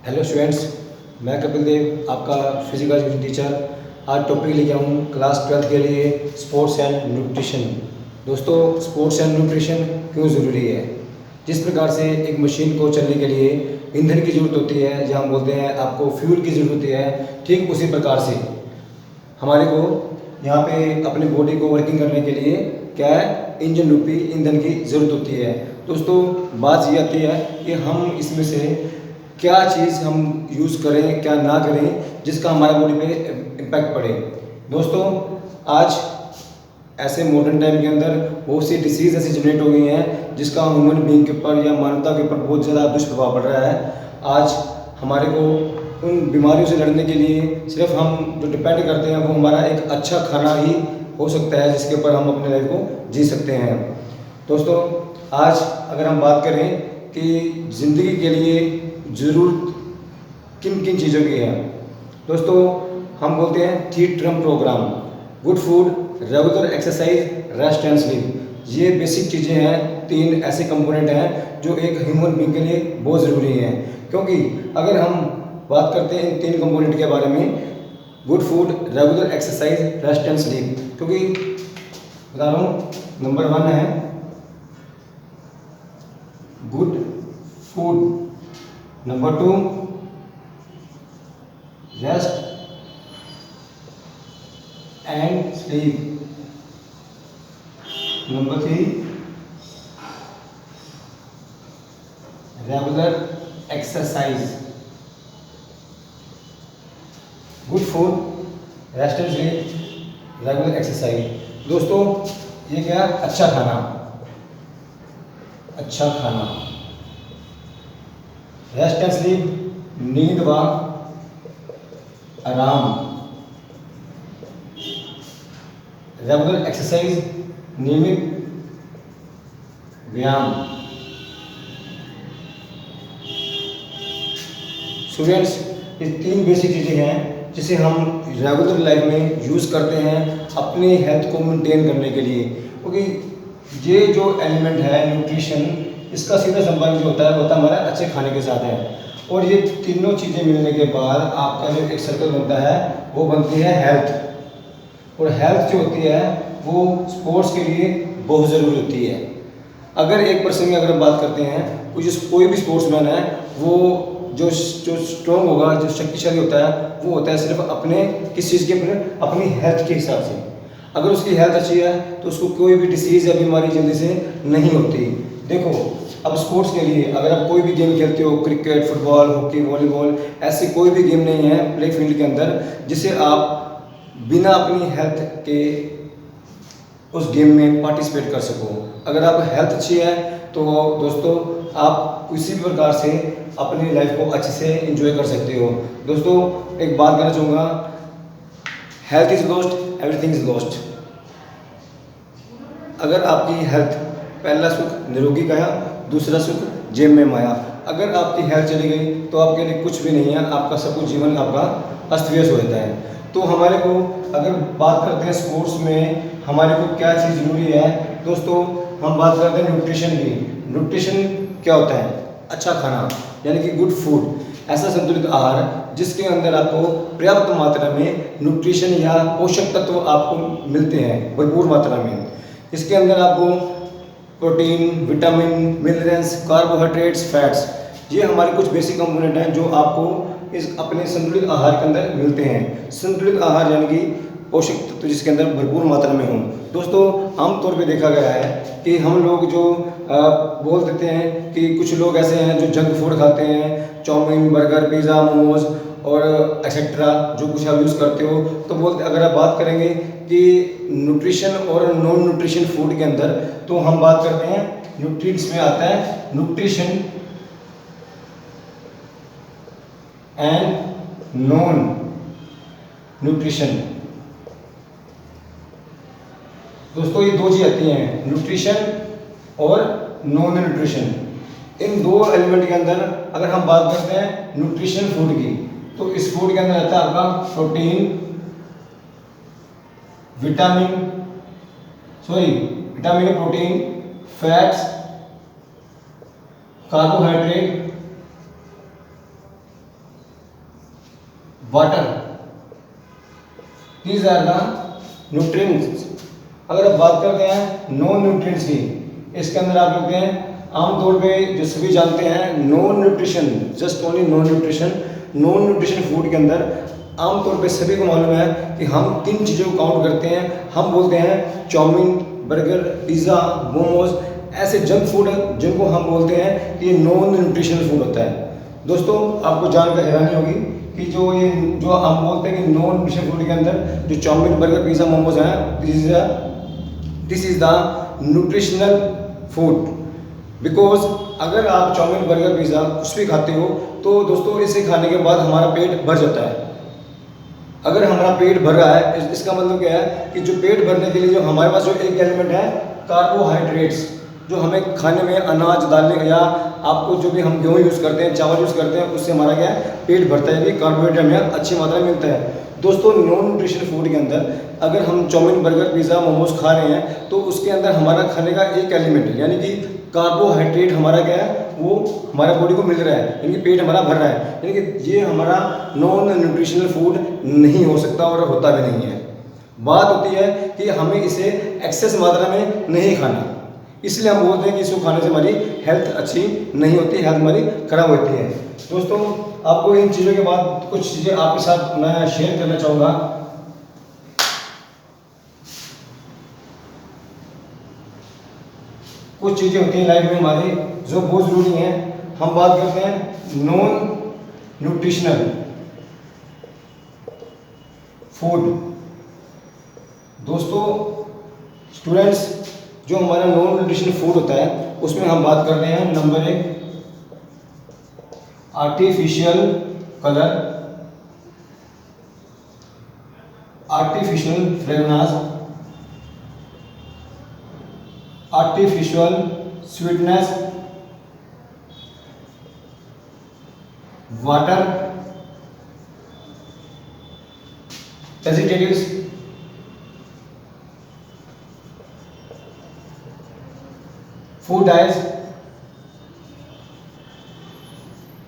Hello students, मैं कपिल देव, आपका physical education teacher. आज टॉपिक लेके आऊँ क्लास 12th के लिए स्पोर्ट्स एंड न्यूट्रिशन। दोस्तों, स्पोर्ट्स एंड न्यूट्रिशन क्यों ज़रूरी है? जिस प्रकार से एक मशीन को चलने के लिए ईंधन की ज़रूरत होती है, या हम बोलते हैं आपको फ्यूल की ज़रूरत होती है, ठीक उसी प्रकार से हमारे को यहाँ पे अपनी बॉडी को वर्किंग करने के लिए क्या है, इंजन रूपी ईंधन की ज़रूरत होती है। दोस्तों, बात ये आती है कि हम इसमें से क्या चीज़ हम यूज़ करें, क्या ना करें, जिसका हमारे बॉडी पे इम्पैक्ट पड़े। दोस्तों, आज ऐसे मॉडर्न टाइम के अंदर बहुत सी डिसीज़ ऐसी जनरेट हो गई हैं जिसका ह्यूमन बीइंग के ऊपर या मानवता के ऊपर बहुत ज़्यादा दुष्प्रभाव पड़ रहा है। आज हमारे को उन बीमारियों से लड़ने के लिए सिर्फ हम जो डिपेंड करते हैं वो हमारा एक अच्छा खाना ही हो सकता है, जिसके ऊपर हम अपने लाइफ को जी सकते हैं। दोस्तों, आज अगर हम बात करें कि ज़िंदगी के लिए ज़रूरत किन किन चीज़ों की है, दोस्तों हम बोलते हैं 3 term programme: good food, regular exercise, rest and sleep. ये बेसिक चीज़ें हैं, 3 ऐसे कंपोनेंट हैं जो एक ह्यूमन बीइंग के लिए बहुत ज़रूरी हैं। क्योंकि अगर हम बात करते हैं इन 3 कंपोनेंट के बारे में, good food, regular exercise, rest and sleep, क्योंकि बता रहा हूँ, नंबर 1 है good food, number 2 rest and sleep, number 3 regular exercise. Good food, rest and sleep, regular exercise. दोस्तों, ये क्या? अच्छा खाना, अच्छा खाना। रेस्ट एंड स्लीप, नींद व आराम। रेगुलर एक्सरसाइज, नियमित व्यायाम। स्टूडेंट्स, ये 3 बेसिक चीज़ें हैं जिसे हम रेगुलर लाइफ में यूज़ करते हैं अपनी हेल्थ को मेंटेन करने के लिए। क्योंकि ये जो एलिमेंट है न्यूट्रिशन, इसका सीधा संबंध जो होता है वो होता है हमारे अच्छे खाने के साथ है। और ये तीनों चीज़ें मिलने के बाद आपका जो एक सर्कल बनता है वो बनती है हेल्थ। और हेल्थ जो होती है वो स्पोर्ट्स के लिए बहुत ज़रूरी होती है। अगर एक पर्सन की अगर हम बात करते हैं, कोई भी स्पोर्ट्समैन है, वो जो स्ट्रॉन्ग होगा, जो शक्तिशाली होता है, वो होता है सिर्फ अपने किस चीज़ के अपनी हेल्थ के हिसाब से। अगर उसकी हेल्थ अच्छी है तो उसको कोई भी डिसीज़ या बीमारी जल्दी से नहीं होती। देखो, अब स्पोर्ट्स के लिए अगर आप कोई भी गेम खेलते हो, क्रिकेट, फुटबॉल, हॉकी, वॉलीबॉल, ऐसी कोई भी गेम नहीं है प्ले फील्ड के अंदर जिसे आप बिना अपनी हेल्थ के उस गेम में पार्टिसिपेट कर सको। अगर आप हेल्थ अच्छी है तो दोस्तों आप किसी भी प्रकार से अपनी लाइफ को अच्छे से एंजॉय कर सकते हो। दोस्तों, एक बात कहना चाहूँगा, health is lost, everything is lost. अगर आपकी हेल्थ, पहला सुख निरोगी काया, दूसरा सुख जेब में माया। अगर आपकी हेल्थ चली गई तो आपके लिए कुछ भी नहीं है, आपका सब कुछ जीवन आपका अस्त व्यस्त हो जाता है। तो हमारे को अगर बात करते हैं स्पोर्ट्स में हमारे को क्या चीज़ ज़रूरी है, दोस्तों हम बात करते हैं न्यूट्रिशन की। न्यूट्रिशन क्या होता है? अच्छा खाना, यानी कि गुड फूड, ऐसा संतुलित आहार जिसके अंदर आपको पर्याप्त मात्रा में न्यूट्रिशन या पोषक तत्व आपको मिलते हैं भरपूर मात्रा में। इसके अंदर आपको protein, vitamin, minerals, carbohydrates, fats, ये हमारे कुछ बेसिक कंपोनेंट हैं जो आपको इस अपने संतुलित आहार के अंदर मिलते हैं। संतुलित आहार यानी कि पोषक तत्व जिसके अंदर भरपूर मात्रा में हों। दोस्तों, आमतौर पे देखा गया है कि हम लोग जो बोल देते हैं कि कुछ लोग ऐसे हैं जो जंक फूड खाते हैं, चाउमीन, बर्गर, पिज़्ज़ा, मोमोज और एक्सेट्रा, जो कुछ आप यूज़ करते हो, तो बोलते अगर आप बात करेंगे कि न्यूट्रिशन और नॉन न्यूट्रिशन फूड के अंदर, तो हम बात करते हैं न्यूट्रिएंट्स में आता है न्यूट्रिशन एंड नॉन न्यूट्रिशन। दोस्तों, ये 2 चीज़ आती हैं, न्यूट्रिशन और नॉन न्यूट्रिशन। इन 2 एलिमेंट के अंदर अगर हम बात करते हैं न्यूट्रिशन फूड की, तो इस फूड के अंदर आता है आपका protein, vitamin, protein, fats, carbohydrate water, these are the nutrients. अगर आप बात करते हैं नॉन न्यूट्रिएंट्स की, इसके अंदर आप लिखते हैं आमतौर पे जो सभी जानते हैं non nutrition, just only non nutrition. Non nutrition food के अंदर आमतौर पे सभी को मालूम है कि हम किन चीज़ों को काउंट करते हैं। हम बोलते हैं चाउमीन, बर्गर, पिज़्ज़ा, मोमोज, ऐसे जंक फूड जिनको हम बोलते हैं कि ये नॉन न्यूट्रिशनल फूड होता है। दोस्तों आपको जानकर हैरानी होगी कि जो हम बोलते हैं कि नॉन न्यूट्रिशनल फूड के अंदर जो चाउमीन, बर्गर, पिज़्ज़ा, मोमोज हैं, this is the nutritional food. Because अगर आप चाउमीन, बर्गर, पिज़्ज़ा कुछ भी खाते हो तो दोस्तों इसे खाने के बाद हमारा पेट भर जाता है। अगर हमारा पेट भर रहा है इसका मतलब क्या है कि जो पेट भरने के लिए जो हमारे पास जो एक एलिमेंट है कार्बोहाइड्रेट्स, जो हमें खाने में अनाज डालने या आपको जो भी हम गेहूँ यूज़ करते हैं, चावल यूज़ करते हैं, उससे हमारा क्या है पेट भरता है कि कार्बोहाइड्रेट हमें अच्छी मात्रा में मिलता है। दोस्तों नॉन न्यूट्रिशनल फूड के अंदर अगर हम चाउमीन, बर्गर, पिज़्ज़ा, मोमोज खा रहे हैं तो उसके अंदर हमारा खाने का एक एलिमेंट है, यानी कि कार्बोहाइड्रेट हमारा क्या है वो हमारे बॉडी को मिल रहा है, यानी कि पेट हमारा भर रहा है, यानी कि ये हमारा नॉन न्यूट्रिशनल फूड नहीं हो सकता और होता भी नहीं है। बात होती है कि हमें इसे एक्सेस मात्रा में नहीं खाना, इसलिए हम बोलते हैं कि इसको खाने से हमारी हेल्थ अच्छी नहीं होती, हेल्थ हमारी खराब होती है। दोस्तों आपको इन चीज़ों के बाद कुछ चीज़ें आपके साथ मैं शेयर करना चाहूँगा। कुछ चीज़ें होती हैं लाइफ में हमारी जो बहुत ज़रूरी हैं। हम बात करते हैं नॉन न्यूट्रिशनल फूड। दोस्तों स्टूडेंट्स, जो हमारा नॉन न्यूट्रिशनल फूड होता है उसमें हम बात कर रहे हैं number 1 artificial colour, artificial fragrance, artificial sweetness, water, vegetables, food diets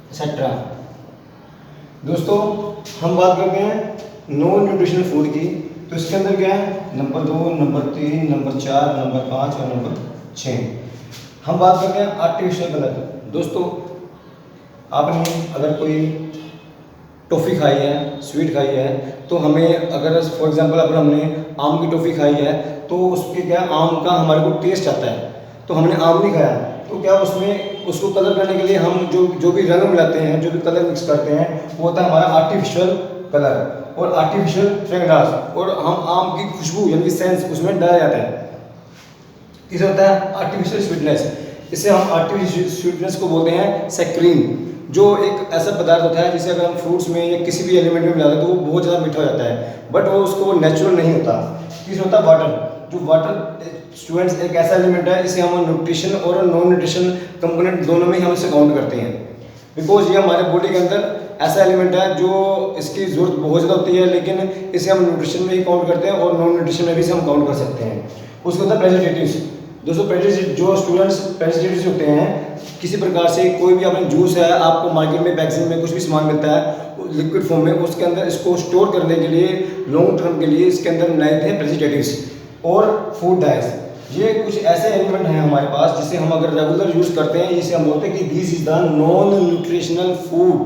etcetera. दोस्तों हम बात करते हैं नॉन न्यूट्रिशनल फूड की, तो इसके अंदर क्या है नंबर 2, नंबर 3, नंबर 4, नंबर 5 और नंबर 6। हम बात करते हैं आर्टिफिशियल कलर। दोस्तों आपने अगर कोई टॉफ़ी खाई है, स्वीट खाई है, तो हमें अगर फॉर एग्जांपल अगर हमने आम की टॉफ़ी खाई है तो उसके क्या आम का हमारे को टेस्ट आता है, तो हमने आम नहीं खाया तो क्या उसमें उसको कलर करने के लिए हम जो भी रंग मिलाते हैं, जो भी कलर मिक्स करते हैं वो होता है हमारा आर्टिफिशियल कलर और आर्टिफिशियल फ्रेगनेंस, और हम आम की खुशबू यानी कि सेंस उसमें डाला जाता है। इसे होता है आर्टिफिशियल स्वीटनेस। इसे हम आर्टिफिशियल स्वीटनेस को बोलते हैं सैक्रीन, जो एक ऐसा पदार्थ होता है जिसे अगर हम फ्रूट्स में या किसी भी एलिमेंट में मिलाते हैं तो वो बहुत ज़्यादा मीठा हो जाता है, बट वो नेचुरल नहीं होता। किस होता है वाटर, जो वाटर स्टूडेंट्स एक ऐसा एलिमेंट है इसे हम न्यूट्रिशन और नॉन न्यूट्रिशन कंपोनेंट दोनों में ही हम इसे काउंट करते हैं, बिकॉज ये हमारे बॉडी के अंदर ऐसा एलिमेंट है जो इसकी ज़रूरत बहुत ज़्यादा होती है, लेकिन इसे हम न्यूट्रिशन में ही काउंट करते हैं और नॉन न्यूट्रिशन में भी इसे हम काउंट कर सकते हैं। उसके होता है प्रेजर्वेटिव्स। दोस्तों जो स्टूडेंट्स प्रेजर्वेटिव्स होते हैं, किसी प्रकार से कोई भी अपने जूस है, आपको मार्केट में पैकेजिंग में कुछ भी सामान मिलता है लिक्विड फॉर्म में, उसके अंदर इसको स्टोर करने के लिए लॉन्ग टर्म के लिए इसके अंदर मिलाए थे प्रेजर्वेटिव्स और फूड डाइस। ये कुछ ऐसे एलिमेंट हैं हमारे पास जिसे हम अगर रेगुलर यूज़ करते हैं, इसे हम बोलते हैं कि this is the non nutritional food.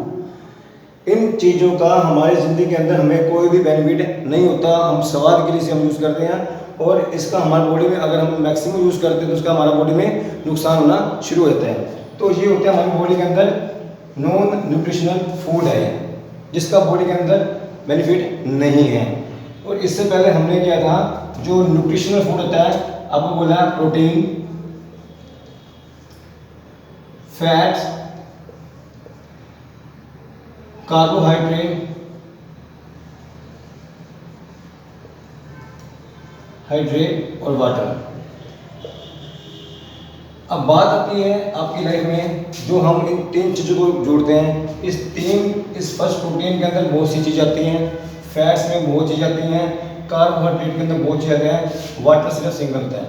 इन चीज़ों का हमारी ज़िंदगी के अंदर हमें कोई भी बेनिफिट नहीं होता, हम स्वाद के लिए इसे हम यूज़ करते हैं और इसका हमारी बॉडी में अगर हम मैक्सिमम यूज़ करते हैं तो उसका हमारा बॉडी में नुकसान होना शुरू हो जाता है। तो ये होता है हमारी बॉडी के अंदर नॉन न्यूट्रिशनल फूड है जिसका बॉडी के अंदर बेनिफिट नहीं है। और इससे पहले हमने किया था जो न्यूट्रिशनल फूड होता है, आपको बोला प्रोटीन, फैट्स, कार्बोहाइड्रेट, हाइड्रेट और वाटर। अब बात आती है आपकी लाइफ में जो हम इन 3 चीज़ों को जोड़ते हैं, इस फर्स्ट प्रोटीन के अंदर बहुत सी चीज़ें आती हैं, फैट्स में बहुत चीज़ें आती हैं, कार्बोहाइड्रेट के अंदर बहुत चीज़ें आती हैं, वाटर सिर्फ सिंगल होता है।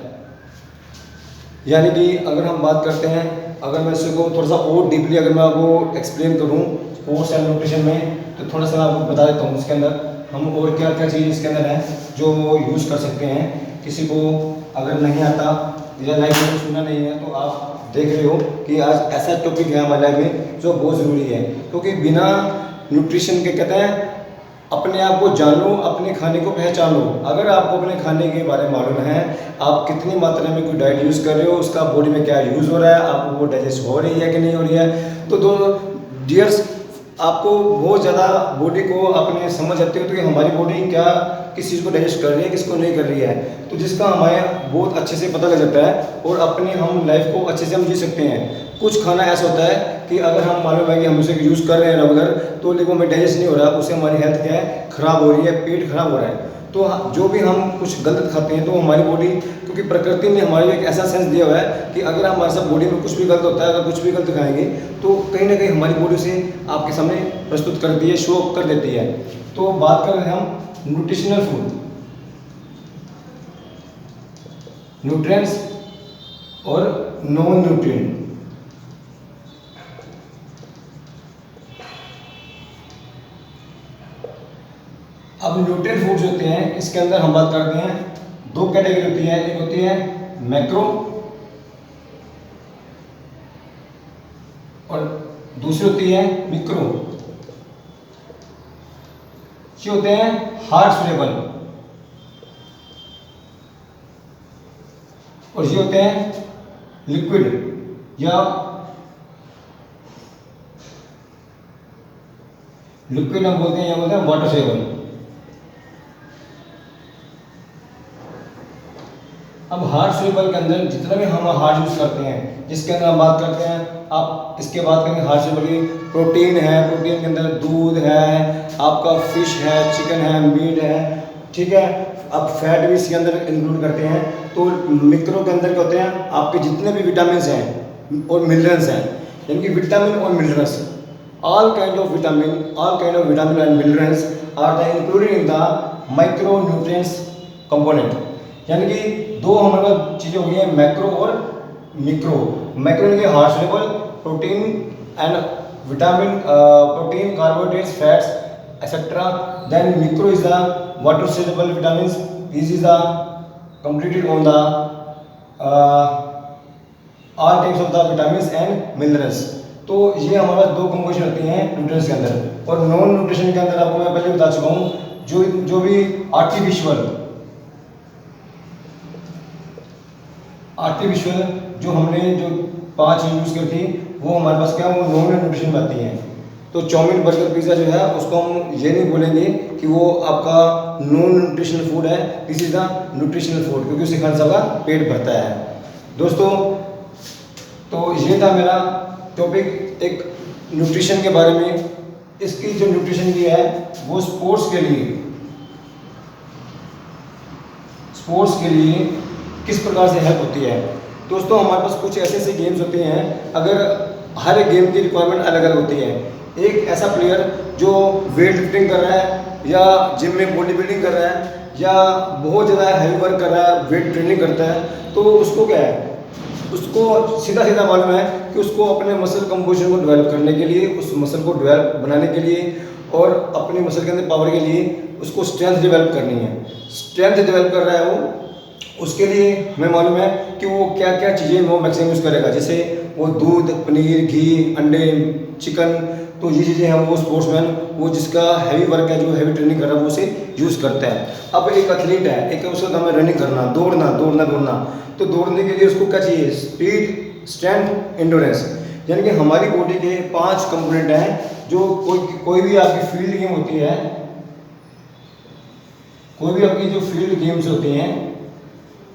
यानी कि अगर हम बात करते हैं, अगर मैं इसको थोड़ा सा और डीपली अगर मैं आपको एक्सप्लेन करूँ स्पोर्ट्स एंड न्यूट्रिशन में, तो थोड़ा सा मैं आपको बता देता हूँ इसके अंदर हम और क्या क्या चीज़ इसके अंदर है जो यूज़ कर सकते हैं। किसी को अगर नहीं आता या लाइफ में सुनना नहीं है तो आप देख रहे हो कि आज ऐसा टॉपिक है हमारे लाइफ में जो बहुत ज़रूरी है, क्योंकि बिना न्यूट्रिशन के कहते हैं अपने आप को जान लो, अपने खाने को पहचान लो। अगर आपको अपने खाने के बारे में मालूम है, आप कितनी मात्रा में कोई डाइट यूज़ कर रहे हो, उसका बॉडी में क्या यूज़ हो रहा है, आपको वो डाइजेस्ट हो रही है कि नहीं हो रही है, तो दो डियर्स आपको बहुत ज़्यादा बॉडी को अपने समझ आते हो तो कि हमारी बॉडी क्या किस चीज़ को डाइजेस्ट कर रही है, किसको नहीं कर रही है, तो जिसका हमें बहुत अच्छे से पता लग जाता है और अपनी हम लाइफ को अच्छे से हम जी सकते हैं। कुछ खाना ऐसा होता है कि अगर हम मालूम है कि हम उसे यूज़ कर रहे हैं रेगुलर, तो लेकिन हमें डाइजेस्ट नहीं हो रहा, उससे हमारी हेल्थ क्या है, ख़राब हो रही है, पेट खराब हो रहा है। तो जो भी हम कुछ गलत खाते हैं तो हमारी बॉडी, क्योंकि प्रकृति ने हमारे एक ऐसा सेंस दिया हुआ है कि अगर हमारे साथ बॉडी में कुछ भी गलत होता है, अगर कुछ भी गलत खाएंगे तो कहीं ना कहीं हमारी बॉडी उसे आपके सामने प्रस्तुत कर दी है, शो कर देती है। तो बात कर रहे हैं हम न्यूट्रिशनल फूड, न्यूट्रिएंट्स और नॉन न्यूट्रिएंट। अब न्यूट्रिएंट फूड्स होते हैं, इसके अंदर हम बात करते हैं दो कैटेगरी होती है, एक होती है मैक्रो और दूसरी होती है मिक्रो। ये होते हैं हार्ड सोल्यूबल और ये होते हैं लिक्विड या लिक्विड हम बोलते हैं या बोलते हैं वाटर सोल्यूबल। अब हार्ड सोल्यूबल के अंदर जितना भी हम हार्ड यूज करते हैं, जिसके अंदर हम बात करते हैं, आप इसके बात करेंगे हार्ड सोल्यूबल की, प्रोटीन है, प्रोटीन के अंदर दूध है, आपका फिश है, चिकन है, मीट है, ठीक है, अब फैट भी इसके अंदर इंक्लूड करते हैं। तो मिक्रो के अंदर क्या होते हैं, आपके जितने भी विटामिन हैं और मिनरल्स हैं, यानी कि विटामिन और minerals, all kind of vitamin and minerals are the included in the micronutrients component। यानी कि दो हमारे पास चीज़ें हो गई हैं, मैक्रो और मिक्रो। मैक्रो यानी कि hard soluble protein and vitamin, protein, carbohydrates, fats etcetera. Then micro is the water soluble vitamin, this is the completed on the all types of the vitamins and minerals। तो ये हमारे पास दो composition होती हैं nutrients के अंदर। और non nutrition के अंदर आपको मैं पहले बता चुका हूँ, जो भी आर्टिफिशियल जो हमने जो 5 यूज़ की थी वो हमारे पास क्या, वो नॉन न्यूट्रिशन में आती हैं। तो चाउमीन, बर्गर, पिज़्ज़ा जो है उसको हम ये नहीं बोलेंगे कि वो आपका नॉन न्यूट्रिशनल फूड है, this is the nutritional food, क्योंकि उससे खाने से आपका पेट भरता है। दोस्तों, तो ये था मेरा टॉपिक एक न्यूट्रिशन के बारे में। इसकी जो न्यूट्रिशन की है वो स्पोर्ट्स के लिए किस प्रकार से हेल्प होती है। दोस्तों, हमारे पास कुछ ऐसे ऐसे गेम्स होते हैं, अगर हर एक गेम की रिक्वायरमेंट अलग अलग होती है। एक ऐसा प्लेयर जो वेट लिफ्टिंग कर रहा है या जिम में बॉडी बिल्डिंग कर रहा है या बहुत ज़्यादा हैवी वर्क कर रहा है, वेट ट्रेनिंग करता है, तो उसको क्या है, उसको सीधा सीधा मालूम है कि उसको अपने मसल कंपोजिशन को डेवलप करने के लिए, उस मसल को डेवलप बनाने के लिए और अपने मसल के अंदर पावर के लिए उसको स्ट्रेंथ डेवलप करनी है। स्ट्रेंथ डेवलप कर रहा है वो, उसके लिए हमें मालूम है कि वो क्या क्या चीज़ें वो मैक्सिमम यूज़ करेगा, जैसे वो दूध, पनीर, घी, अंडे, चिकन, तो ये चीज़ें हैं वो स्पोर्ट्समैन, वो जिसका हैवी वर्क है, जो हैवी ट्रेनिंग कर रहा है, वो उसे यूज़ करता है। अब एक एथलीट है, एक उसका काम है रनिंग करना, दौड़ना, तो दौड़ने के लिए उसको क्या चाहिए, स्पीड, स्ट्रेंथ, एंड्योरेंस। यानी कि हमारी बॉडी के 5 कंपोनेंट हैं। जो कोई भी आपकी फील्ड गेम होती है, कोई भी आपकी जो फील्ड गेम्स होती हैं,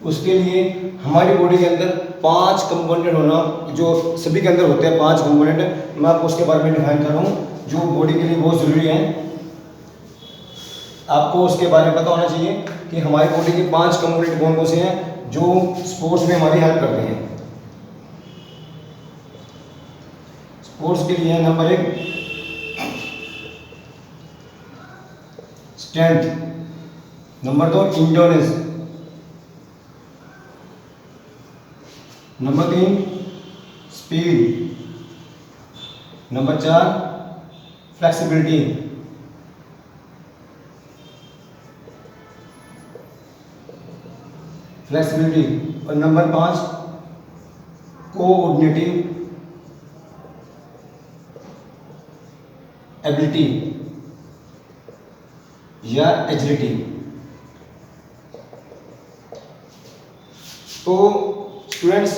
उसके लिए हमारी बॉडी के अंदर 5 कंपोनेंट होना, जो सभी के अंदर होते हैं 5 कंपोनेंट। मैं आपको उसके बारे में डिफाइन कर रहा हूँ, जो बॉडी के लिए बहुत ज़रूरी है। आपको उसके बारे में पता होना चाहिए कि हमारी बॉडी के 5 कंपोनेंट कौन कौन से हैं जो स्पोर्ट्स में हमारी हेल्प करते हैं। स्पोर्ट्स के लिए number 1 strength, number 2 endurance, number 3 speed, number 4 flexibility, और नंबर 5 कोऑर्डिनेटिव एबिलिटी या एजिलिटी। तो स्टूडेंट्स,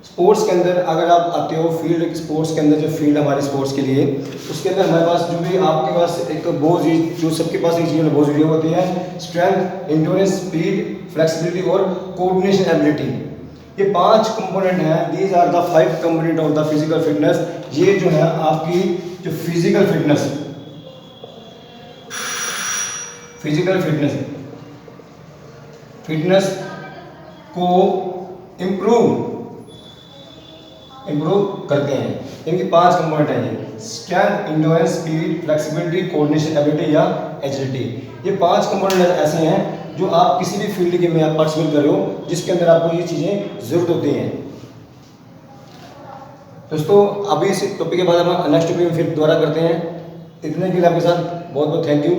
स्पोर्ट्स के अंदर अगर आप आते हो फील्ड, स्पोर्ट्स के अंदर जो फील्ड हमारे स्पोर्ट्स के लिए, उसके अंदर हमारे पास जो भी आपके पास एक बहुत जो सबके पास एक चीज़ बहुत जरूरी होती है, स्ट्रेंथ, इंड्योरेंस, स्पीड, फ्लेक्सिबिलिटी और कोऑर्डिनेशन एबिलिटी। ये 5 कंपोनेंट हैं। These are the 5 component of the physical fitness. ये जो है आपकी जो फिजिकल फिटनेस को इम्प्रूव करते हैं। इनके 5 कंपोनेंट हैं ये, strength, endurance, speed, flexibility, coordination ability या एजिलिटी। ये 5 कंपोनेंट ऐसे हैं जो आप किसी भी फील्ड के में आप पार्टिसिपेट कर रहे हो जिसके अंदर आपको ये चीज़ें ज़रूरत होती हैं। दोस्तों, अभी इस टॉपिक के बाद हम नेक्स्ट टॉपिक में फिर दोबारा करते हैं। इतने के लिए आपके साथ बहुत बहुत थैंक यू।